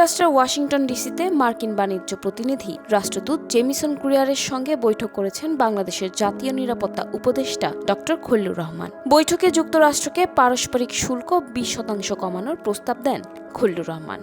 যুক্তরাষ্ট্রের ওয়াশিংটন ডিসিতে মার্কিন বাণিজ্য প্রতিনিধি রাষ্ট্রদূত জেমিসন ক্রিয়ারের সঙ্গে বৈঠক করেছেন বাংলাদেশের জাতীয় নিরাপত্তা উপদেষ্টা ডক্টর খলিলুর রহমান। বৈঠকে যুক্তরাষ্ট্রকে পারস্পরিক শুল্ক 20% কমানোর প্রস্তাব দেন খলিলুর রহমান।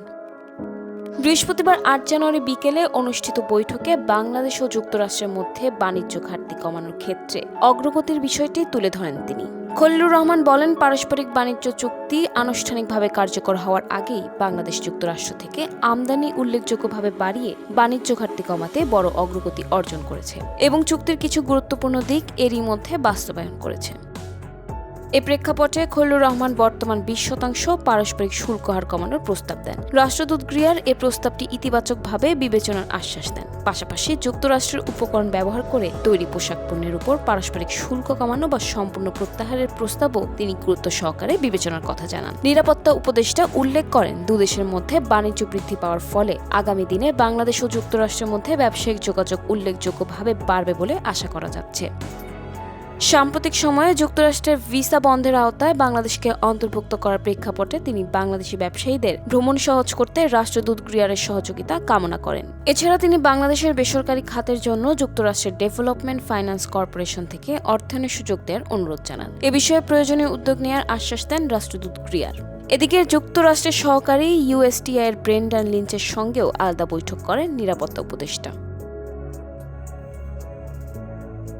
বৃহস্পতিবার 8 জানুয়ারি বিকেলে অনুষ্ঠিত বৈঠকে বাংলাদেশ ও যুক্তরাষ্ট্রের মধ্যে বাণিজ্য ঘাটতি কমানোর ক্ষেত্রে অগ্রগতির বিষয়টি তুলে ধরেন তিনি। খলিলুর রহমান বলেন, পারস্পরিক বাণিজ্য চুক্তি আনুষ্ঠানিকভাবে কার্যকর হওয়ার আগেই বাংলাদেশ যুক্তরাষ্ট্র থেকে আমদানি উল্লেখযোগ্যভাবে বাড়িয়ে বাণিজ্য ঘাটতি কমাতে বড় অগ্রগতি অর্জন করেছে এবং চুক্তির কিছু গুরুত্বপূর্ণ দিক এরই মধ্যে বাস্তবায়ন করেছে। এ প্রেক্ষাপটে খলিলুর রহমান বর্তমান 20% পারস্পরিক শুল্ক হার কমানোর প্রস্তাব দেন। রাষ্ট্রদূত গ্রিয়ার এ প্রস্তাবটি ইতিবাচকভাবে বিবেচনার আশ্বাস দেন। পাশাপাশি যুক্তরাষ্ট্রের উপকরণ ব্যবহার করে তৈরি পোশাক পণ্যের উপর পারস্পরিক শুল্ক কমানো বা সম্পূর্ণ প্রত্যাহারের প্রস্তাবও তিনি গুরুত্ব সহকারে বিবেচনার কথা জানান। নিরাপত্তা উপদেষ্টা উল্লেখ করেন, দুদেশের মধ্যে বাণিজ্য বৃদ্ধি পাওয়ার ফলে আগামী দিনে বাংলাদেশ ও যুক্তরাষ্ট্রের মধ্যে ব্যবসায়িক যোগাযোগ উল্লেখযোগ্যভাবে বাড়বে বলে আশা করা যাচ্ছে। সাম্প্রতিক সময়ে যুক্তরাষ্ট্রের ভিসা বন্ধের আওতায় বাংলাদেশকে অন্তর্ভুক্ত করার প্রেক্ষাপটে তিনি বাংলাদেশি ব্যবসায়ীদের ভ্রমণ সহজ করতে রাষ্ট্রদূত গ্রিয়ারের সহযোগিতা কামনা করেন। এছাড়া তিনি বাংলাদেশের বেসরকারি খাতের জন্য যুক্তরাষ্ট্রের ডেভেলপমেন্ট ফাইন্যান্স কর্পোরেশন থেকে অর্থায়নের সুযোগ দেওয়ার অনুরোধ জানান। এ বিষয়ে প্রয়োজনীয় উদ্যোগ নেওয়ার আশ্বাস দেন রাষ্ট্রদূত গ্রিয়ার। এদিকে যুক্তরাষ্ট্রের সহকারী ইউএসটিআই এর ব্রেন্ডন লিঞ্চের সঙ্গেও আলাদা বৈঠক করেন নিরাপত্তা উপদেষ্টা।